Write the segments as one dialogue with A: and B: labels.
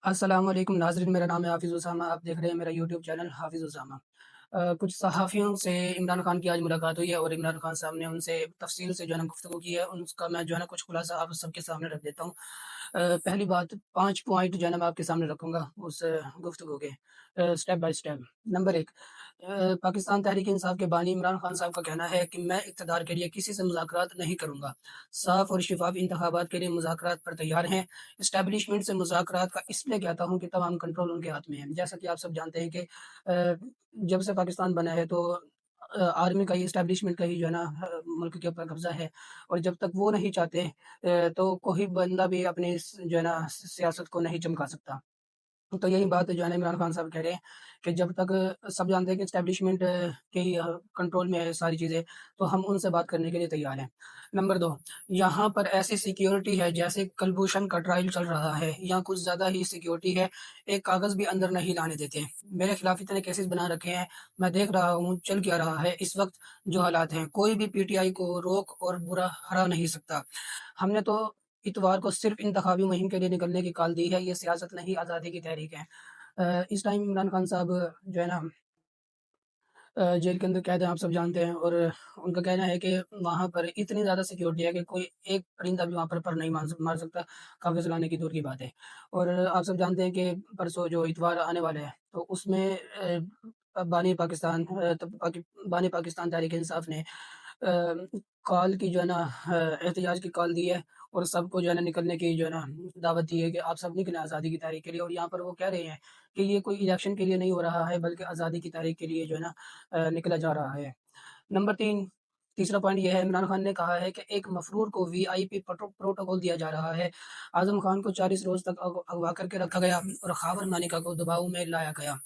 A: السلام علیکم ناظرین، میرا نام ہے حافظ اسامہ۔ آپ دیکھ رہے ہیں میرا یوٹیوب چینل حافظ اسامہ۔ کچھ صحافیوں سے عمران خان کی آج ملاقات ہوئی ہے اور عمران خان صاحب نے ان سے تفصیل سے جو ہے نا گفتگو کی ہے، ان کا میں جو ہے نا کچھ خلاصہ آپ سب کے سامنے رکھ دیتا ہوں۔ پہلی بات، 5 پوائنٹ جو ہے نا میں آپ کے سامنے رکھوں گا اس گفتگو کے، step by step. Number 1، Pakistan Tehreek Insaf کے بانی عمران خان صاحب کا کہنا ہے کہ میں اقتدار کے لیے کسی سے مذاکرات نہیں کروں گا، صاف اور شفاف انتخابات کے لیے مذاکرات پر تیار ہیں۔ اسٹیبلشمنٹ سے مذاکرات کا اس لیے کہتا ہوں کہ تمام کنٹرول ان کے ہاتھ میں ہے۔ جیسا کہ آپ سب جانتے ہیں کہ جب سے پاکستان بنا ہے تو آرمی کا ہی، اسٹیبلشمنٹ کا ہی جو ہے نا ملک کے اوپر قبضہ ہے، اور جب تک وہ نہیں چاہتے تو کوئی بندہ بھی اپنی جو ہے نا سیاست کو نہیں چمکا سکتا۔ تو یہی بات جو ہے نا عمران خان صاحب کہہ رہے ہیں کہ جب تک سب جانتے ہیں کہ اسٹیبلشمنٹ کے ہی کنٹرول میں ہے ساری چیزیں، تو ہم ان سے بات کرنے کے لیے تیار ہیں۔ نمبر 2، یہاں پر ایسی سیکیورٹی ہے جیسے کلبھوشن کا ٹرائل چل رہا ہے، یا کچھ زیادہ ہی سیکیورٹی ہے، ایک کاغذ بھی اندر نہیں لانے دیتے۔ میرے خلاف اتنے کیسز بنا رکھے ہیں، میں دیکھ رہا ہوں چل کیا رہا ہے اس وقت جو حالات ہیں، کوئی بھی پی ٹی آئی کو روک اور برا ہرا نہیں سکتا۔ ہم نے تو اتوار کو صرف انتخابی مہم کے لیے نکلنے کی کال دی ہے، یہ سیاست نہیں آزادی کی تحریک ہے۔ اس ٹائم عمران خان صاحب جو ہے نا جیل کے اندر قید ہیں، آپ سب جانتے ہیں، اور ان کا کہنا ہے کہ وہاں پر اتنی زیادہ سیکیورٹی ہے کہ کوئی ایک پرندہ بھی وہاں پر نہیں مار سکتا، کاغذ لانے کی دور کی بات ہے۔ اور آپ سب جانتے ہیں کہ پرسوں جو اتوار آنے والے ہیں تو اس میں بانی پاکستان تحریک انصاف نے کال کی جو ہے نا احتجاج کی کال دی ہے، اور سب کو جو ہے نا نکلنے کی جو ہے نا دعوت دی ہے کہ آپ سب نکلیں آزادی کی تحریک کے لیے۔ اور یہاں پر وہ کہہ رہے ہیں کہ یہ کوئی الیکشن کے لیے نہیں ہو رہا ہے بلکہ آزادی کی تحریک کے لیے جو ہے نا نکلا جا رہا ہے۔ نمبر 3، تیسرا پوائنٹ یہ ہے، عمران خان نے کہا ہے کہ ایک مفرور کو وی آئی پی پروٹوکول دیا جا رہا ہے۔ اعظم خان کو 40 روز تک اغوا کر کے رکھا گیا اور خاور مانیکا کو دباؤ میں لایا گیا۔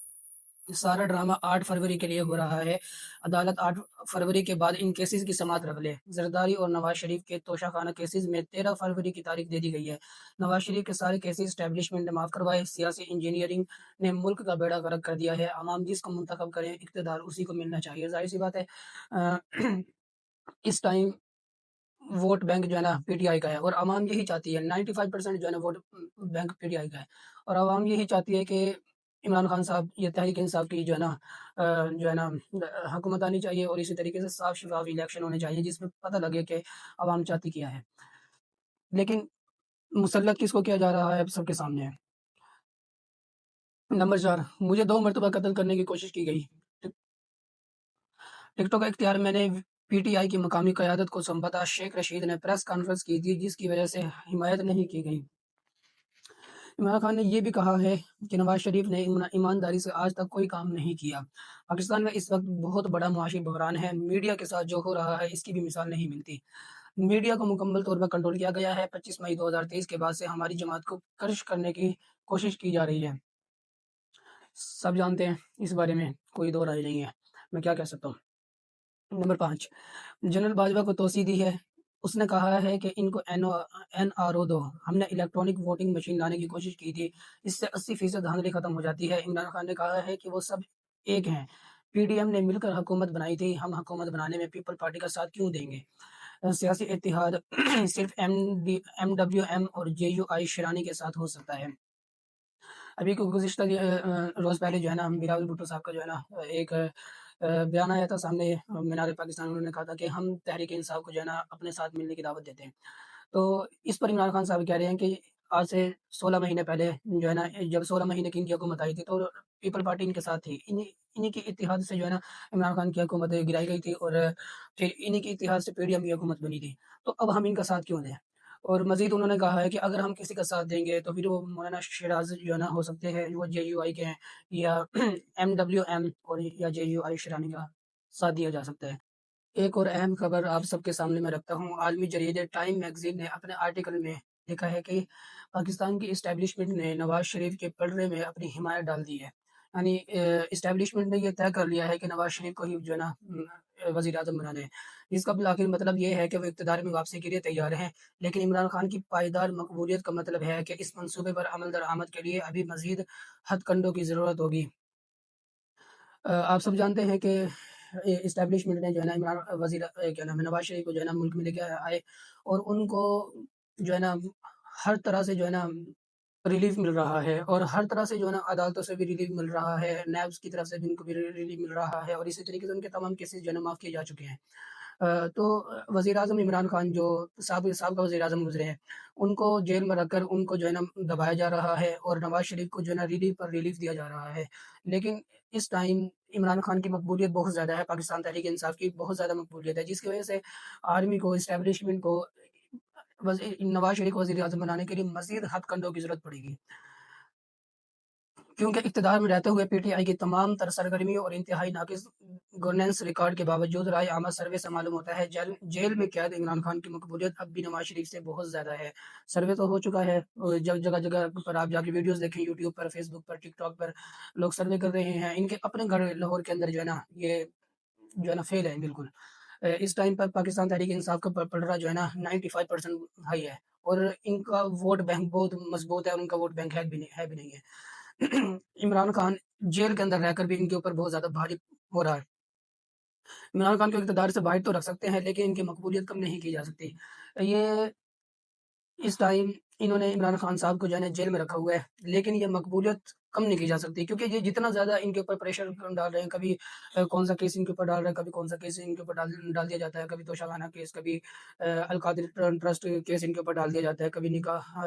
A: سارا ڈرامہ 8 فروری کے لیے ہو رہا ہے۔ عدالت 8 فروری کے بعد ان کیسز کی سماعت رکھ لے۔ زرداری اور نواز شریف کے توشہ خانہ کیسز میں 13 فروری کی تاریخ دے دی گئی ہے۔ نواز شریف کے سارے کیسز اسٹیبلشمنٹ نے معاف کروائے۔ سیاسی انجینئرنگ نے ملک کا بیڑا غرق کر دیا ہے۔ عوام جس کو منتخب کریں اقتدار اسی کو ملنا چاہیے۔ ظاہر سی بات ہے اس ٹائم ووٹ بینک جو ہے نا پی ٹی آئی کا ہے، اور عوام یہی چاہتی ہے، 95% جو ہے نا vote bank P T I کا ہے، اور عوام یہی چاہتی ہے کہ عمران خان صاحب، یہ تحریک انصاف کی جو ہے نا حکومت آنی چاہیے، اور اسی طریقے سے صاف شفاف الیکشن ہونے چاہیے جس میں پتہ لگے کہ عوام چاہتی کیا ہے۔ لیکن مسلط کس کو کیا جا رہا ہے اب سب کے سامنے ہے۔ نمبر 4، مجھے 2 مرتبہ قتل کرنے کی کوشش کی گئی۔ ٹکٹوں کا اختیار میں نے پی ٹی آئی کی مقامی قیادت کو سونپا۔ شیخ رشید نے پریس کانفرنس کی تھی جس کی وجہ سے حمایت نہیں کی گئی۔ عمران خان نے یہ بھی کہا ہے کہ نواز شریف نے ایمانداری سے آج تک کوئی کام نہیں کیا۔ پاکستان میں اس وقت بہت بڑا معاشی بحران ہے، میڈیا کے ساتھ جو ہو رہا ہے اس کی بھی مثال نہیں ملتی۔ میڈیا کو مکمل طور پر کنٹرول کیا گیا ہے۔ 25 مئی 2023 کے بعد سے ہماری جماعت کو کرش کرنے کی کوشش کی جا رہی ہے۔ سب جانتے ہیں اس بارے میں کوئی دو رائے نہیں ہے، میں کیا کہہ سکتا ہوں۔ نمبر 5، جنرل باجوہ کو توسیع دی ہے۔ اس نے کہا ہے کہ ان کو این آر او دو۔ ہم نے الیکٹرانک ووٹنگ مشین لانے کی کوشش کی تھی، اس سے 80% دھاندلی ختم ہو جاتی ہے۔ عمران خان نے کہا ہے کہ وہ سب ایک ہیں، پی ڈی ایم نے مل کر حکومت بنائی تھی، ہم حکومت بنانے میں پیپل پارٹی کا ساتھ کیوں دیں گے؟ سیاسی اتحاد صرف ایم ڈبلیو ایم اور جے یو آئی شیرانی کے ساتھ ہو سکتا ہے۔ ابھی کو گزشتہ روز پہلے جو ہے نا بلاول بھٹو صاحب کا جو ہے نا ایک بیان آیا تھا سامنے مینار پاکستان، انہوں نے کہا تھا کہ ہم تحریک انصاف کو جو ہے نا اپنے ساتھ ملنے کی دعوت دیتے ہیں۔ تو اس پر عمران خان صاحب کہہ رہے ہیں کہ آج سے 16 مہینے پہلے جو ہے نا، جب 16 مہینے کی ان کی حکومت آئی تھی تو پیپل پارٹی ان کے ساتھ تھی، انہی کی اتحاد سے جو ہے نا عمران خان کی حکومت گرائی گئی تھی، اور پھر انہی کی اتحاد سے پی ڈی ایم کی حکومت بنی تھی، تو اب ہم ان کا ساتھ کیوں دیں؟ اور مزید انہوں نے کہا ہے کہ اگر ہم کسی کا ساتھ دیں گے تو پھر وہ مولانا شیراز جو ہے نا ہو سکتے ہیں، وہ جے یو آئی کے ہیں، یا ایم ڈبلیو ایم اور یا جے یو آئی شیرانی کا ساتھ دیا جا سکتا ہے۔ ایک اور اہم خبر آپ سب کے سامنے میں رکھتا ہوں۔ عالمی جریدے ٹائم میگزین نے اپنے آرٹیکل میں لکھا ہے کہ پاکستان کی اسٹیبلشمنٹ نے نواز شریف کے پلڑے میں اپنی حمایت ڈال دی ہے۔ یعنی اسٹیبلشمنٹ نے یہ طے کر لیا ہے کہ نواز شریف کو ہی جو ہے نا وزیر اعظم بنا دیں، جس کا بالآخر مطلب یہ ہے کہ وہ اقتدار میں واپسی کے لیے تیار ہیں۔ لیکن عمران خان کی پائیدار مقبولیت کا مطلب ہے کہ اس منصوبے پر عمل درآمد کے لیے ابھی مزید ہتھ کنڈوں کی ضرورت ہوگی۔ آپ سب جانتے ہیں کہ اسٹیبلشمنٹ نے جو ہے نا کیا نام ہے، نواز شریف کو جو ہے نا ملک میں لے کے آئے، اور ان کو جو ہے نا ہر طرح سے جو ہے نا ریلیف مل رہا ہے، اور ہر طرح سے جو ہے نا عدالتوں سے بھی ریلیف مل رہا ہے، نیبس کی طرف سے بھی ان کو بھی ریلیف مل رہا ہے، اور اسی طریقے سے ان کے تمام کیسز جو ہے نا معاف کیے جا چکے ہیں۔ تو وزیر اعظم عمران خان جو سابقہ وزیر اعظم گزرے ہیں، ان کو جیل میں رکھ کر ان کو جو ہے نا دبایا جا رہا ہے، اور نواز شریف کو جو ہے نا ریلیف پر ریلیف دیا جا رہا ہے۔ لیکن اس ٹائم عمران خان کی مقبولیت بہت زیادہ ہے، پاکستان تحریک انصاف کی بہت زیادہ مقبولیت ہے، جس کی وجہ سے آرمی کو، اسٹیبلشمنٹ کو نواز شریف کو وزیر اعظم بنانے کے لیے مزید ہتھ کنڈوں کی ضرورت پڑے گی، کیونکہ اقتدار میں رہتے ہوئے پی ٹی آئی کی تمام تر سرگرمیوں اور انتہائی ناقص گورننس ریکارڈ کے باوجود رائے عامہ سروے سے معلوم ہوتا ہے جیل میں قید عمران خان کی مقبولیت اب بھی نواز شریف سے بہت زیادہ ہے۔ سروے تو ہو چکا ہے، اور جگہ جگہ پر آپ جا کے ویڈیوز دیکھیں، یوٹیوب پر، فیس بک پر، ٹک ٹاک پر لوگ سروے کر رہے ہیں۔ ان کے اپنے گھر لاہور کے اندر جو ہے نا یہ جو ہے نا فیل ہے بالکل۔ اس ٹائم پر پاکستان تحریک انصاف کا پلڑا جو ہے نا 95% ہائی ہے، اور ان کا ووٹ بینک بہت مضبوط ہے، اور ان کا ووٹ بینک ہے بھی نہیں ہے۔ عمران خان جیل کے اندر رہ کر بھی ان کے اوپر بہت زیادہ بھاری ہو رہا ہے۔ عمران خان کو اقتدار سے باہر تو رکھ سکتے ہیں، لیکن ان کی مقبولیت کم نہیں کی جا سکتی۔ یہ اس ٹائم انہوں نے عمران خان صاحب کو جو ہے نا جیل میں رکھا ہوا ہے، لیکن یہ مقبولیت کم نہیں کی جا سکتی، کیونکہ یہ جتنا زیادہ ان کے اوپر پریشر ڈال رہے ہیں، کبھی کون سا کیس ان کے اوپر ڈال رہے ہیں، کبھی کون سا کیس ان کے اوپر ڈال دیا جاتا ہے، کبھی توشہ کیس، کبھی القادری ٹرسٹ کیس ان کے اوپر ڈال دیا جاتا ہے، کبھی نکاح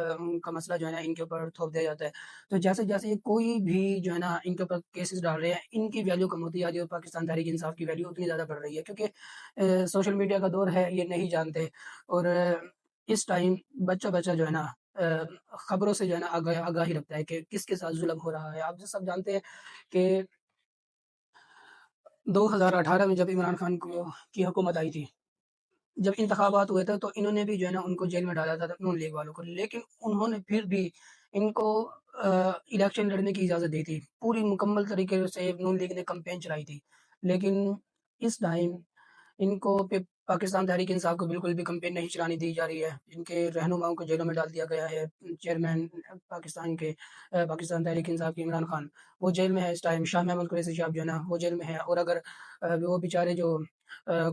A: کا مسئلہ جو ہے نا ان کے اوپر تھوپ دیا جاتا ہے۔ تو جیسے جیسے یہ کوئی بھی جو ہے نا ان کے اوپر کیسز ڈال رہے ہیں، ان کی ویلیو کم ہوتی جا رہی ہے، اور پاکستان تحریک انصاف کی ویلیو اتنی زیادہ بڑھ رہی ہے، کیونکہ سوشل میڈیا کا دور ہے، یہ نہیں جانتے، اور اس ٹائم بچہ بچہ جو ہے نا خبروں سے جو ہے نا آگاہی رکھتا ہے کہ کس کے ساتھ ظلم ہو رہا ہے۔ آپ جو سب جانتے ہیں کہ 2018 میں جب عمران خان کی حکومت آئی تھی، جب انتخابات ہوئے تھے، تو انہوں نے بھی جو ہے نا ان کو جیل میں ڈالا تھا نون لیگ والوں کو، لیکن انہوں نے پھر بھی ان کو الیکشن لڑنے کی اجازت دی تھی، پوری مکمل طریقے سے نون لیگ نے کمپین چلائی تھی۔ لیکن اس ٹائم ان کو پاکستان تحریک انصاف کو بالکل بھی کمپین نہیں چلانی دی جا رہی ہے، ان کے رہنماؤں کو جیلوں میں ڈال دیا گیا ہے۔ چیئرمین پاکستان تحریک انصاف کے عمران خان وہ جیل میں ہے اس ٹائم، شاہ محمود قریشی صاحب جو ہے نا وہ جیل میں ہے، اور اگر وہ بیچارے جو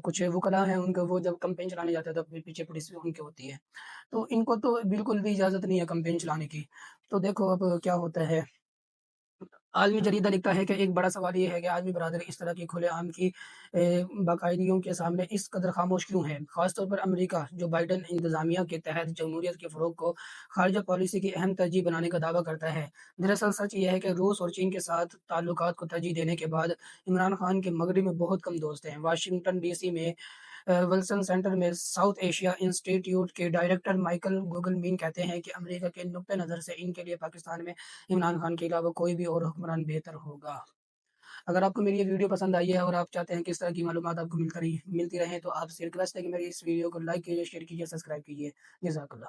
A: کچھ وکلاء ہیں ان کو، وہ جب کمپین چلانے جاتے ہیں تو پیچھے پولیس ان کی ہوتی ہے، تو ان کو تو بالکل بھی اجازت نہیں ہے کمپین چلانے کی۔ تو دیکھو اب کیا ہوتا ہے۔ عالمی جریدہ لکھتا ہے کہ ایک بڑا سوال یہ ہے کہ عالمی برادری اس طرح کی کھلے عام کی باقاعدگیوں کے سامنے اس قدر خاموش کیوں ہے، خاص طور پر امریکہ، جو بائیڈن انتظامیہ کے تحت جمہوریت کے فروغ کو خارجہ پالیسی کی اہم ترجیح بنانے کا دعویٰ کرتا ہے۔ دراصل سچ یہ ہے کہ روس اور چین کے ساتھ تعلقات کو ترجیح دینے کے بعد عمران خان کے مغرب میں بہت کم دوست ہیں۔ واشنگٹن ڈی سی میں ولسن سینٹر میں ساؤتھ ایشیا انسٹی ٹیوٹ کے ڈائریکٹر مائیکل گوگل مین کہتے ہیں کہ امریکہ کے نقطہ نظر سے ان کے لیے پاکستان میں عمران خان کے علاوہ کوئی بھی اور حکمران بہتر ہوگا۔ اگر آپ کو میری یہ ویڈیو پسند آئی ہے، اور آپ چاہتے ہیں کہ اس طرح کی معلومات آپ کو ملتی رہیں تو آپ سے ریکویسٹ ہے کہ میری اس ویڈیو کو لائک کیجیے، شیئر کیجیے، سبسکرائب کیجیے۔ جزاک اللہ۔